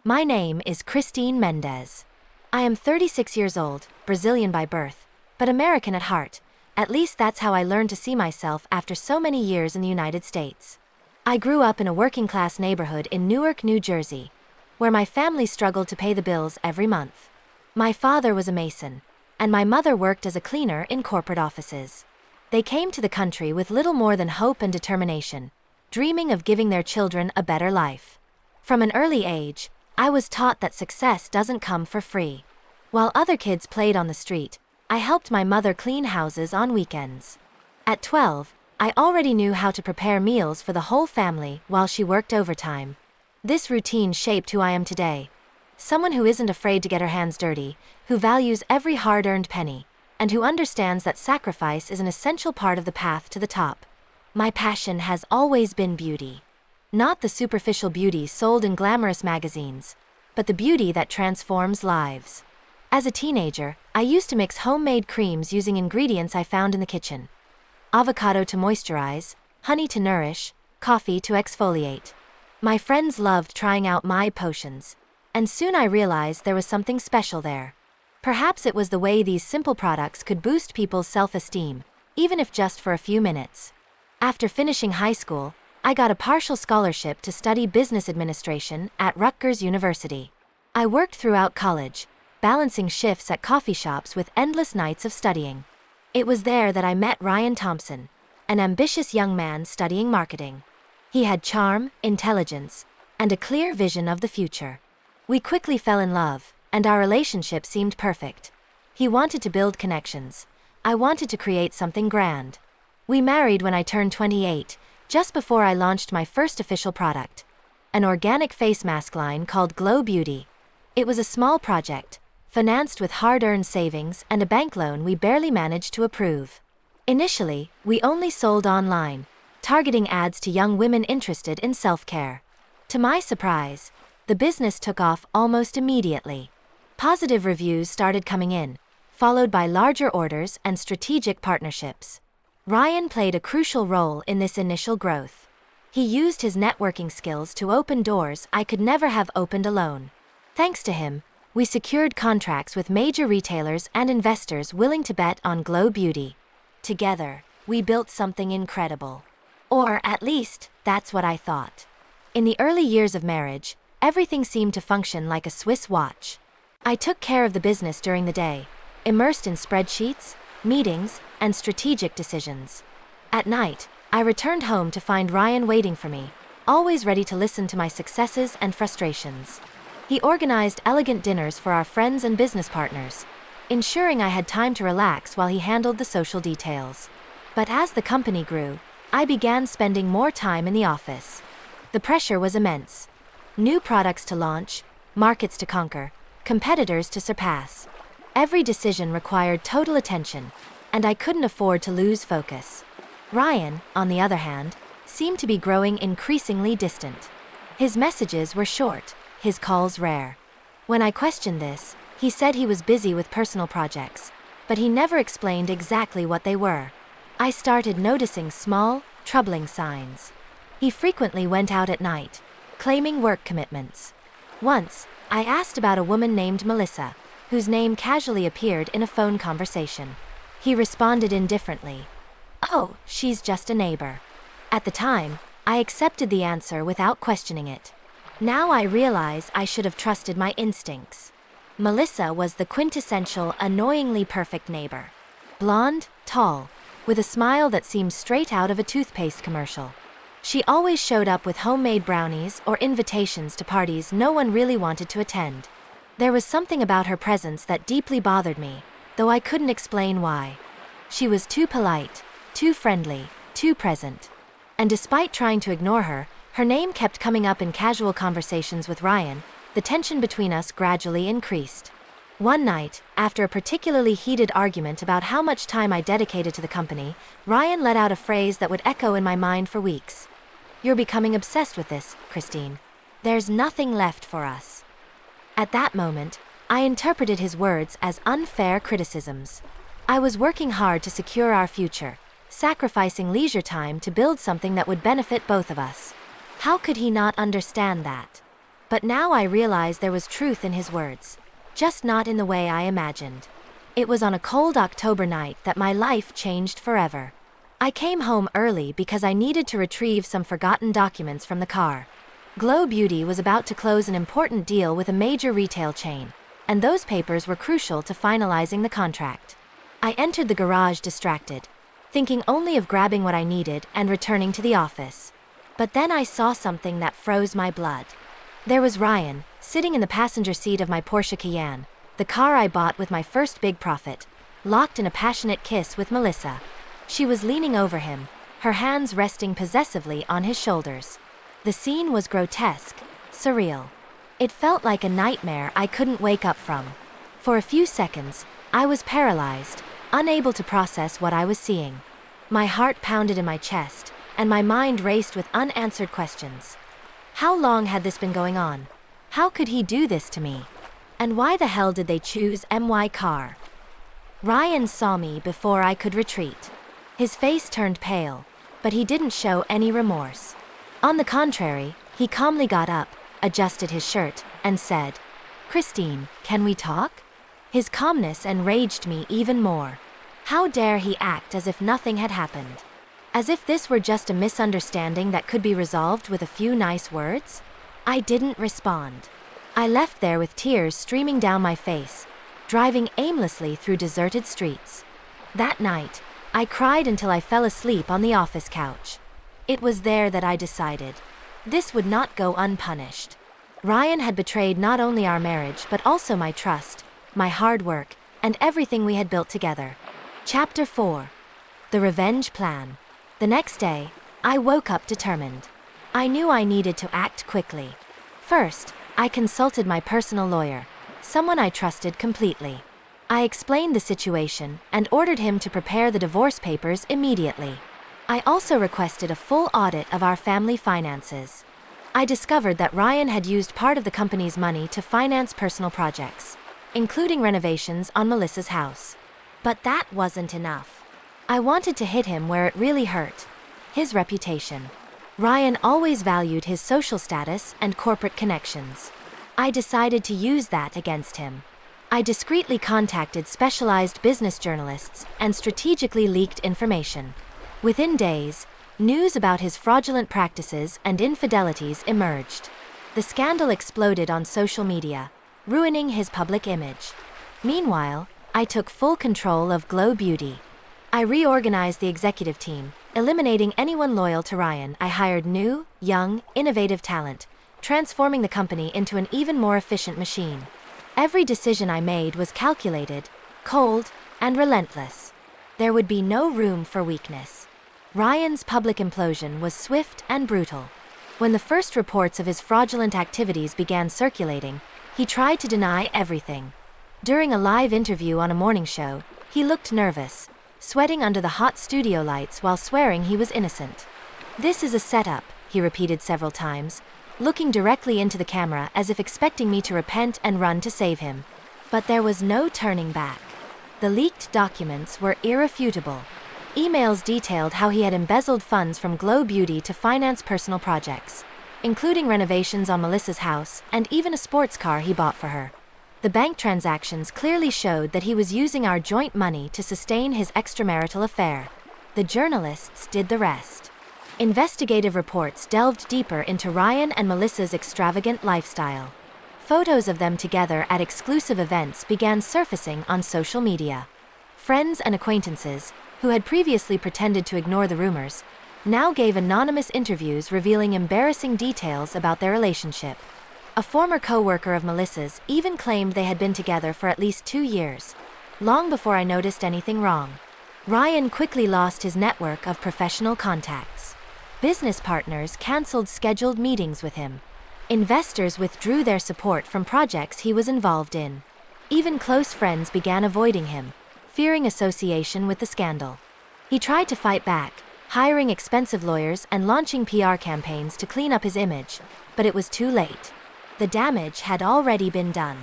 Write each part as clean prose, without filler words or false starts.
My name is Christine Mendez. I am 36 years old, Brazilian by birth, but American at heart. At least that's how I learned to see myself after so many years in the United States. I grew up in a working-class neighborhood in Newark, New Jersey, where my family struggled to pay the bills every month. My father was a mason, and my mother worked as a cleaner in corporate offices. They came to the country with little more than hope and determination, dreaming of giving their children a better life. From an early age, I was taught that success doesn't come for free. While other kids played on the street, I helped my mother clean houses on weekends. At 12, I already knew how to prepare meals for the whole family while she worked overtime. This routine shaped who I am today. Someone who isn't afraid to get her hands dirty, who values every hard-earned penny, and who understands that sacrifice is an essential part of the path to the top. My passion has always been beauty. Not the superficial beauty sold in glamorous magazines, but the beauty that transforms lives. As a teenager, I used to mix homemade creams using ingredients I found in the kitchen. Avocado to moisturize, honey to nourish, coffee to exfoliate. My friends loved trying out my potions, and soon I realized there was something special there. Perhaps it was the way these simple products could boost people's self-esteem, even if just for a few minutes. After finishing high school, I got a partial scholarship to study business administration at Rutgers University. I worked throughout college, balancing shifts at coffee shops with endless nights of studying. It was there that I met Ryan Thompson, an ambitious young man studying marketing. He had charm, intelligence, and a clear vision of the future. We quickly fell in love, and our relationship seemed perfect. He wanted to build connections. I wanted to create something grand. We married when I turned 28, just before I launched my first official product, an organic face mask line called Glow Beauty. It was a small project, financed with hard-earned savings and a bank loan we barely managed to approve. Initially, we only sold online, targeting ads to young women interested in self-care. To my surprise, the business took off almost immediately. Positive reviews started coming in, followed by larger orders and strategic partnerships. Ryan played a crucial role in this initial growth. He used his networking skills to open doors I could never have opened alone. Thanks to him, we secured contracts with major retailers and investors willing to bet on Glow Beauty. Together, we built something incredible. Or at least, that's what I thought. In the early years of marriage, everything seemed to function like a Swiss watch. I took care of the business during the day, immersed in spreadsheets, meetings, and strategic decisions. At night, I returned home to find Ryan waiting for me, always ready to listen to my successes and frustrations. He organized elegant dinners for our friends and business partners, ensuring I had time to relax while he handled the social details. But as the company grew, I began spending more time in the office. The pressure was immense. New products to launch, markets to conquer, competitors to surpass. Every decision required total attention, and I couldn't afford to lose focus. Ryan, on the other hand, seemed to be growing increasingly distant. His messages were short, his calls rare. When I questioned this, he said he was busy with personal projects, but he never explained exactly what they were. I started noticing small, troubling signs. He frequently went out at night, claiming work commitments. Once, I asked about a woman named Melissa, whose name casually appeared in a phone conversation. He responded indifferently. "Oh, she's just a neighbor." At the time, I accepted the answer without questioning it. Now I realize I should have trusted my instincts. Melissa was the quintessential, annoyingly perfect neighbor. Blonde, tall, with a smile that seemed straight out of a toothpaste commercial. She always showed up with homemade brownies or invitations to parties no one really wanted to attend. There was something about her presence that deeply bothered me, though I couldn't explain why. She was too polite, too friendly, too present. And despite trying to ignore her, her name kept coming up in casual conversations with Ryan. The tension between us gradually increased. One night, after a particularly heated argument about how much time I dedicated to the company, Ryan let out a phrase that would echo in my mind for weeks. "You're becoming obsessed with this, Christine. There's nothing left for us." At that moment, I interpreted his words as unfair criticisms. I was working hard to secure our future, sacrificing leisure time to build something that would benefit both of us. How could he not understand that? But now I realize there was truth in his words, just not in the way I imagined. It was on a cold October night that my life changed forever. I came home early because I needed to retrieve some forgotten documents from the car. Glow Beauty was about to close an important deal with a major retail chain, and those papers were crucial to finalizing the contract. I entered the garage distracted, thinking only of grabbing what I needed and returning to the office. But then I saw something that froze my blood. There was Ryan, sitting in the passenger seat of my Porsche Cayenne, the car I bought with my first big profit, locked in a passionate kiss with Melissa. She was leaning over him, her hands resting possessively on his shoulders. The scene was grotesque, surreal. It felt like a nightmare I couldn't wake up from. For a few seconds, I was paralyzed, unable to process what I was seeing. My heart pounded in my chest, and my mind raced with unanswered questions. How long had this been going on? How could he do this to me? And why the hell did they choose my car? Ryan saw me before I could retreat. His face turned pale, but he didn't show any remorse. On the contrary, he calmly got up, adjusted his shirt, and said, "Christine, can we talk?" His calmness enraged me even more. How dare he act as if nothing had happened? As if this were just a misunderstanding that could be resolved with a few nice words? I didn't respond. I left there with tears streaming down my face, driving aimlessly through deserted streets. That night, I cried until I fell asleep on the office couch. It was there that I decided this would not go unpunished. Ryan had betrayed not only our marriage but also my trust, my hard work, and everything we had built together. Chapter 4. The Revenge Plan. The next day, I woke up determined. I knew I needed to act quickly. First, I consulted my personal lawyer, someone I trusted completely. I explained the situation and ordered him to prepare the divorce papers immediately. I also requested a full audit of our family finances. I discovered that Ryan had used part of the company's money to finance personal projects, including renovations on Melissa's house. But that wasn't enough. I wanted to hit him where it really hurt: his reputation. Ryan always valued his social status and corporate connections. I decided to use that against him. I discreetly contacted specialized business journalists and strategically leaked information. Within days, news about his fraudulent practices and infidelities emerged. The scandal exploded on social media, ruining his public image. Meanwhile, I took full control of Glow Beauty. I reorganized the executive team, eliminating anyone loyal to Ryan. I hired new, young, innovative talent, transforming the company into an even more efficient machine. Every decision I made was calculated, cold, and relentless. There would be no room for weakness. Ryan's public implosion was swift and brutal. When the first reports of his fraudulent activities began circulating, he tried to deny everything. During a live interview on a morning show, he looked nervous, sweating under the hot studio lights while swearing he was innocent. "This is a setup," he repeated several times, looking directly into the camera as if expecting me to repent and run to save him. But there was no turning back. The leaked documents were irrefutable. Emails detailed how he had embezzled funds from Glow Beauty to finance personal projects, including renovations on Melissa's house and even a sports car he bought for her. The bank transactions clearly showed that he was using our joint money to sustain his extramarital affair. The journalists did the rest. Investigative reports delved deeper into Ryan and Melissa's extravagant lifestyle. Photos of them together at exclusive events began surfacing on social media. Friends and acquaintances, who had previously pretended to ignore the rumors, now gave anonymous interviews revealing embarrassing details about their relationship. A former co-worker of Melissa's even claimed they had been together for at least 2 years, long before I noticed anything wrong. Ryan quickly lost his network of professional contacts. Business partners canceled scheduled meetings with him. Investors withdrew their support from projects he was involved in. Even close friends began avoiding him, fearing association with the scandal. He tried to fight back, hiring expensive lawyers and launching PR campaigns to clean up his image, but it was too late. The damage had already been done.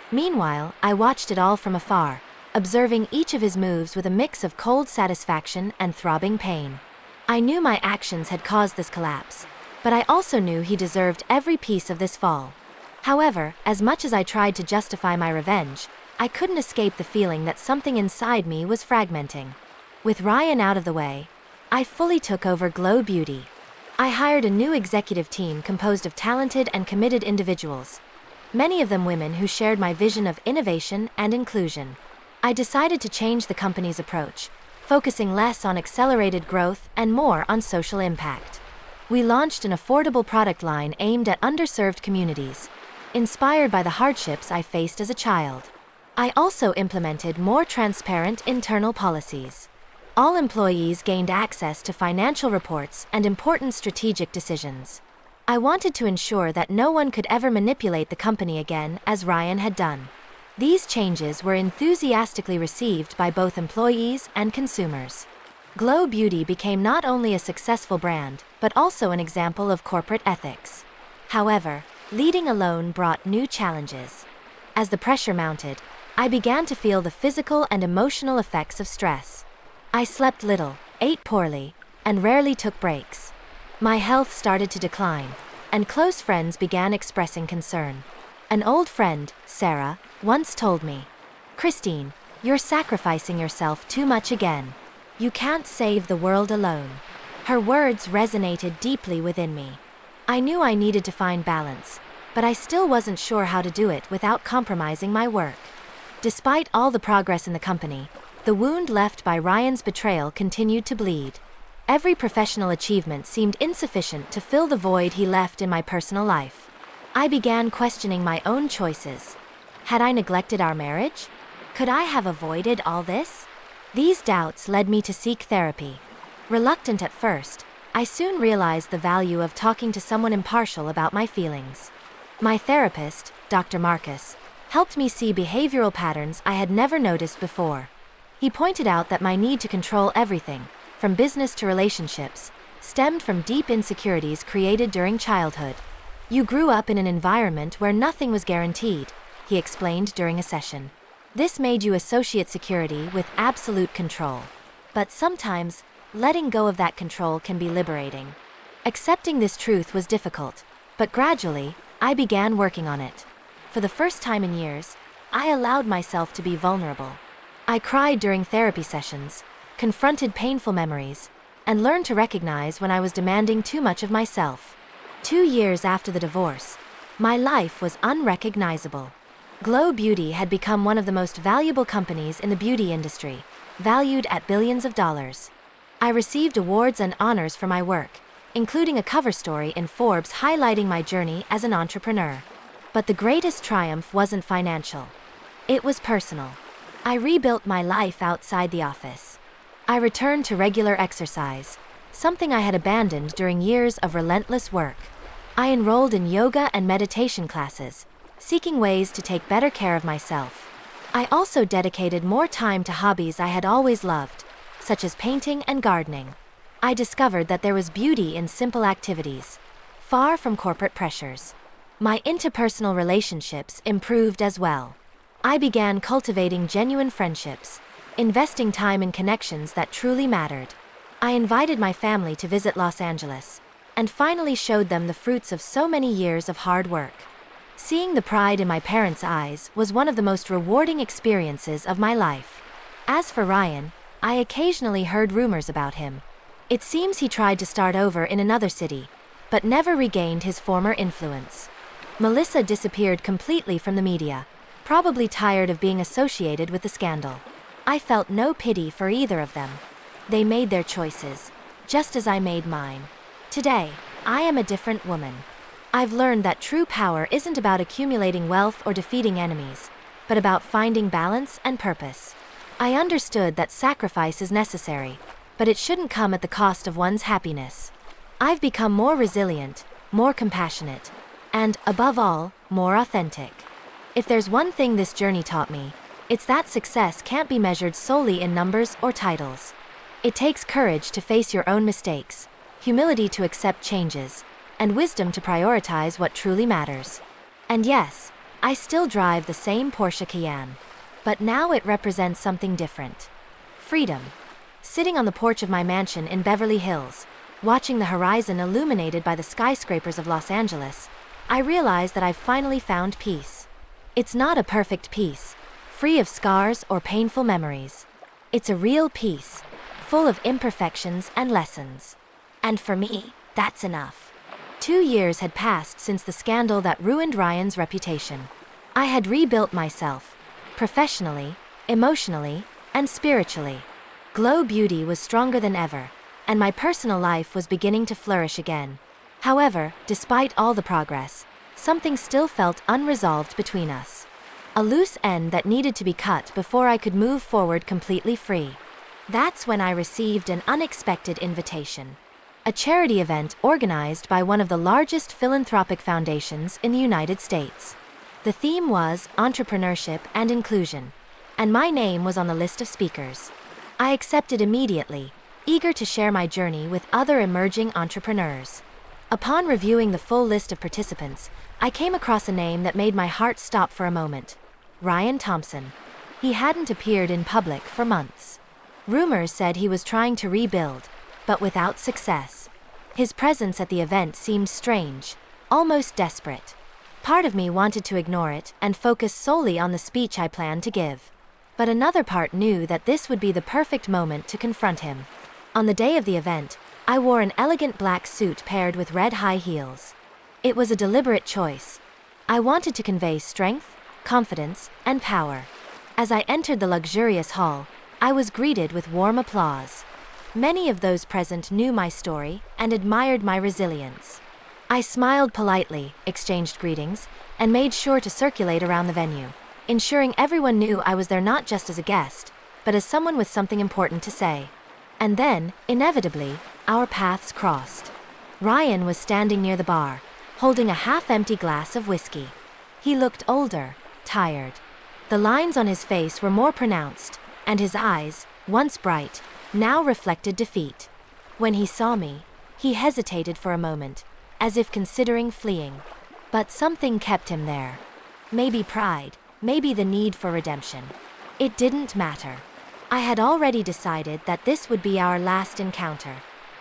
Meanwhile, I watched it all from afar, observing each of his moves with a mix of cold satisfaction and throbbing pain. I knew my actions had caused this collapse, but I also knew he deserved every piece of this fall. However, as much as I tried to justify my revenge, I couldn't escape the feeling that something inside me was fragmenting. With Ryan out of the way, I fully took over Glow Beauty. I hired a new executive team composed of talented and committed individuals, many of them women who shared my vision of innovation and inclusion. I decided to change the company's approach, focusing less on accelerated growth and more on social impact. We launched an affordable product line aimed at underserved communities, inspired by the hardships I faced as a child. I also implemented more transparent internal policies. All employees gained access to financial reports and important strategic decisions. I wanted to ensure that no one could ever manipulate the company again as Ryan had done. These changes were enthusiastically received by both employees and consumers. Glow Beauty became not only a successful brand, but also an example of corporate ethics. However, leading alone brought new challenges. As the pressure mounted, I began to feel the physical and emotional effects of stress. I slept little, ate poorly, and rarely took breaks. My health started to decline, and close friends began expressing concern. An old friend, Sarah, once told me, "Christine, you're sacrificing yourself too much again. You can't save the world alone." Her words resonated deeply within me. I knew I needed to find balance, but I still wasn't sure how to do it without compromising my work. Despite all the progress in the company, the wound left by Ryan's betrayal continued to bleed. Every professional achievement seemed insufficient to fill the void he left in my personal life. I began questioning my own choices. Had I neglected our marriage? Could I have avoided all this? These doubts led me to seek therapy. Reluctant at first, I soon realized the value of talking to someone impartial about my feelings. My therapist, Dr. Marcus, helped me see behavioral patterns I had never noticed before. He pointed out that my need to control everything, from business to relationships, stemmed from deep insecurities created during childhood. "You grew up in an environment where nothing was guaranteed," he explained during a session. "This made you associate security with absolute control. But sometimes, letting go of that control can be liberating." Accepting this truth was difficult, but gradually, I began working on it. For the first time in years, I allowed myself to be vulnerable. I cried during therapy sessions, confronted painful memories, and learned to recognize when I was demanding too much of myself. 2 years after the divorce, my life was unrecognizable. Glow Beauty had become one of the most valuable companies in the beauty industry, valued at billions of dollars. I received awards and honors for my work, including a cover story in Forbes highlighting my journey as an entrepreneur. But the greatest triumph wasn't financial. It was personal. I rebuilt my life outside the office. I returned to regular exercise, something I had abandoned during years of relentless work. I enrolled in yoga and meditation classes, seeking ways to take better care of myself. I also dedicated more time to hobbies I had always loved, such as painting and gardening. I discovered that there was beauty in simple activities, far from corporate pressures. My interpersonal relationships improved as well. I began cultivating genuine friendships, investing time in connections that truly mattered. I invited my family to visit Los Angeles, and finally showed them the fruits of so many years of hard work. Seeing the pride in my parents' eyes was one of the most rewarding experiences of my life. As for Ryan, I occasionally heard rumors about him. It seems he tried to start over in another city, but never regained his former influence. Melissa disappeared completely from the media, probably tired of being associated with the scandal. I felt no pity for either of them. They made their choices, just as I made mine. Today, I am a different woman. I've learned that true power isn't about accumulating wealth or defeating enemies, but about finding balance and purpose. I understood that sacrifice is necessary, but it shouldn't come at the cost of one's happiness. I've become more resilient, more compassionate, and, above all, more authentic. If there's one thing this journey taught me, it's that success can't be measured solely in numbers or titles. It takes courage to face your own mistakes, humility to accept changes, and wisdom to prioritize what truly matters. And yes, I still drive the same Porsche Cayenne, but now it represents something different. Freedom. Sitting on the porch of my mansion in Beverly Hills, watching the horizon illuminated by the skyscrapers of Los Angeles, I realize that I've finally found peace. It's not a perfect peace, free of scars or painful memories. It's a real peace, full of imperfections and lessons. And for me, that's enough. 2 years had passed since the scandal that ruined Ryan's reputation. I had rebuilt myself, professionally, emotionally, and spiritually. Glow Beauty was stronger than ever, and my personal life was beginning to flourish again. However, despite all the progress, something still felt unresolved between us. A loose end that needed to be cut before I could move forward completely free. That's when I received an unexpected invitation. A charity event organized by one of the largest philanthropic foundations in the United States. The theme was entrepreneurship and inclusion, and my name was on the list of speakers. I accepted immediately, eager to share my journey with other emerging entrepreneurs. Upon reviewing the full list of participants, I came across a name that made my heart stop for a moment. Ryan Thompson. He hadn't appeared in public for months. Rumors said he was trying to rebuild, but without success. His presence at the event seemed strange, almost desperate. Part of me wanted to ignore it and focus solely on the speech I planned to give. But another part knew that this would be the perfect moment to confront him. On the day of the event, I wore an elegant black suit paired with red high heels. It was a deliberate choice. I wanted to convey strength, confidence, and power. As I entered the luxurious hall, I was greeted with warm applause. Many of those present knew my story and admired my resilience. I smiled politely, exchanged greetings, and made sure to circulate around the venue, ensuring everyone knew I was there not just as a guest, but as someone with something important to say. And then, inevitably, our paths crossed. Ryan was standing near the bar, holding a half-empty glass of whiskey. He looked older, tired. The lines on his face were more pronounced, and his eyes, once bright, now reflected defeat. When he saw me, he hesitated for a moment, as if considering fleeing. But something kept him there. Maybe pride, maybe the need for redemption. It didn't matter. I had already decided that this would be our last encounter.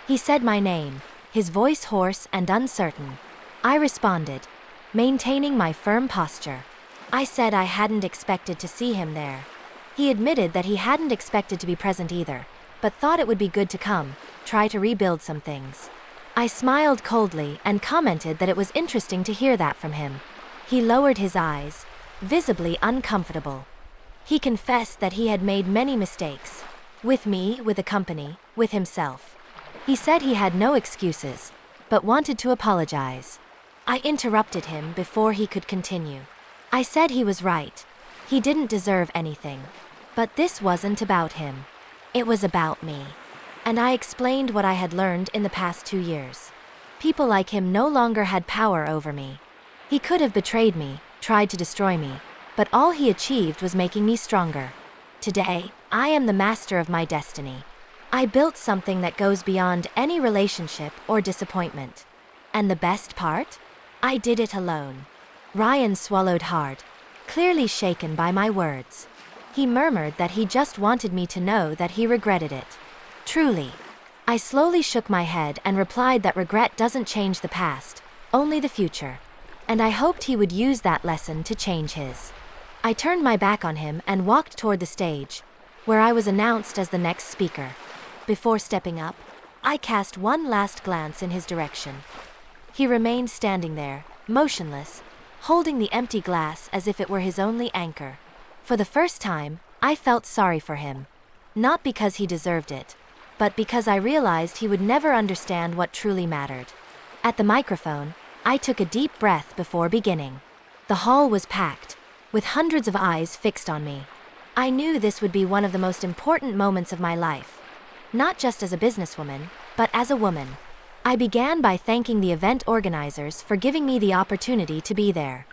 He said my name, his voice hoarse and uncertain. I responded, maintaining my firm posture. I said I hadn't expected to see him there. He admitted that he hadn't expected to be present either, but thought it would be good to come, try to rebuild some things. I smiled coldly and commented that it was interesting to hear that from him. He lowered his eyes, visibly uncomfortable. He confessed that he had made many mistakes. With me, with the company, with himself. He said he had no excuses, but wanted to apologize. I interrupted him before he could continue. I said he was right. He didn't deserve anything. But this wasn't about him. It was about me. And I explained what I had learned in the past 2 years. People like him no longer had power over me. He could have betrayed me, tried to destroy me, but all he achieved was making me stronger. Today, I am the master of my destiny. I built something that goes beyond any relationship or disappointment. And the best part? I did it alone. Ryan swallowed hard, clearly shaken by my words. He murmured that he just wanted me to know that he regretted it. Truly. I slowly shook my head and replied that regret doesn't change the past, only the future. And I hoped he would use that lesson to change his. I turned my back on him and walked toward the stage, where I was announced as the next speaker. Before stepping up, I cast one last glance in his direction. He remained standing there, motionless, holding the empty glass as if it were his only anchor. For the first time, I felt sorry for him. Not because he deserved it, but because I realized he would never understand what truly mattered. At the microphone, I took a deep breath before beginning. The hall was packed, with hundreds of eyes fixed on me. I knew this would be one of the most important moments of my life. Not just as a businesswoman, but as a woman. I began by thanking the event organizers for giving me the opportunity to be there.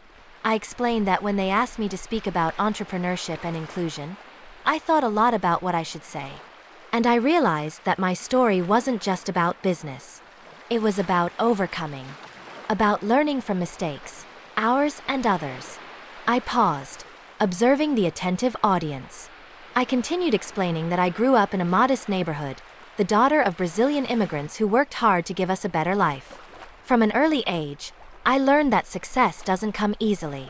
I explained that when they asked me to speak about entrepreneurship and inclusion, I thought a lot about what I should say. And I realized that my story wasn't just about business. It was about overcoming. About learning from mistakes, ours and others. I paused, observing the attentive audience. I continued explaining that I grew up in a modest neighborhood, the daughter of Brazilian immigrants who worked hard to give us a better life. From an early age, I learned that success doesn't come easily.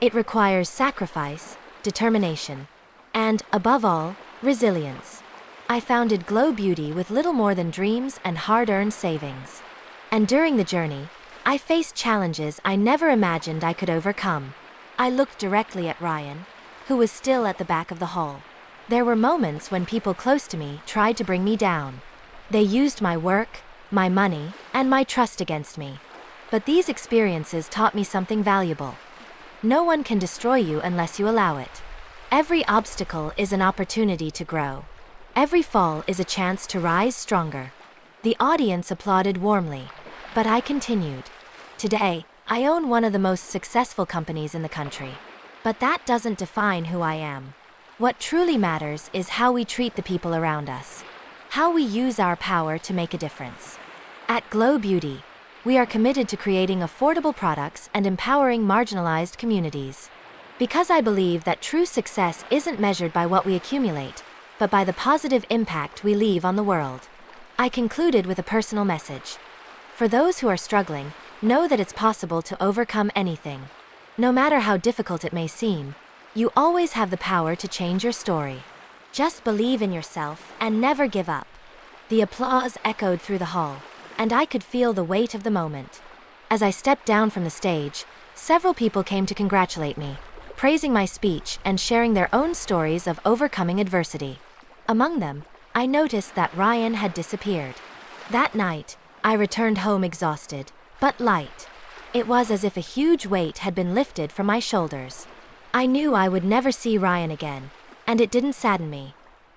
It requires sacrifice, determination, and, above all, resilience. I founded Glow Beauty with little more than dreams and hard-earned savings. And during the journey, I faced challenges I never imagined I could overcome. I looked directly at Ryan, who was still at the back of the hall. There were moments when people close to me tried to bring me down. They used my work, my money, and my trust against me. But these experiences taught me something valuable. No one can destroy you unless you allow it. Every obstacle is an opportunity to grow. Every fall is a chance to rise stronger. The audience applauded warmly, but I continued. Today, I own one of the most successful companies in the country. But that doesn't define who I am. What truly matters is how we treat the people around us. How we use our power to make a difference. At Glow Beauty, we are committed to creating affordable products and empowering marginalized communities. Because I believe that true success isn't measured by what we accumulate, but by the positive impact we leave on the world. I concluded with a personal message. For those who are struggling, know that it's possible to overcome anything. No matter how difficult it may seem, you always have the power to change your story. Just believe in yourself and never give up. The applause echoed through the hall, and I could feel the weight of the moment. As I stepped down from the stage, several people came to congratulate me, praising my speech and sharing their own stories of overcoming adversity. Among them, I noticed that Ryan had disappeared. That night, I returned home exhausted, but light. It was as if a huge weight had been lifted from my shoulders. I knew I would never see Ryan again, and it didn't sadden me.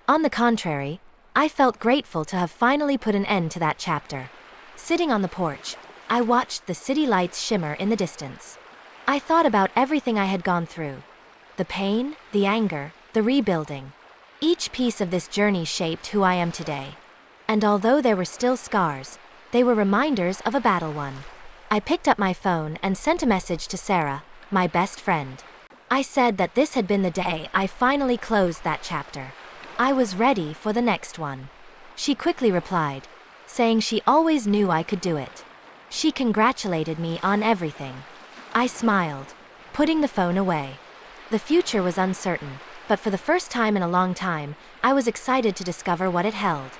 On the contrary, I felt grateful to have finally put an end to that chapter. Sitting on the porch, I watched the city lights shimmer in the distance. I thought about everything I had gone through. The pain, the anger, the rebuilding. Each piece of this journey shaped who I am today. And although there were still scars, they were reminders of a battle won. I picked up my phone and sent a message to Sarah, my best friend. I said that this had been the day I finally closed that chapter. I was ready for the next one. She quickly replied, saying she always knew I could do it. She congratulated me on everything. I smiled, putting the phone away. The future was uncertain, but for the first time in a long time, I was excited to discover what it held.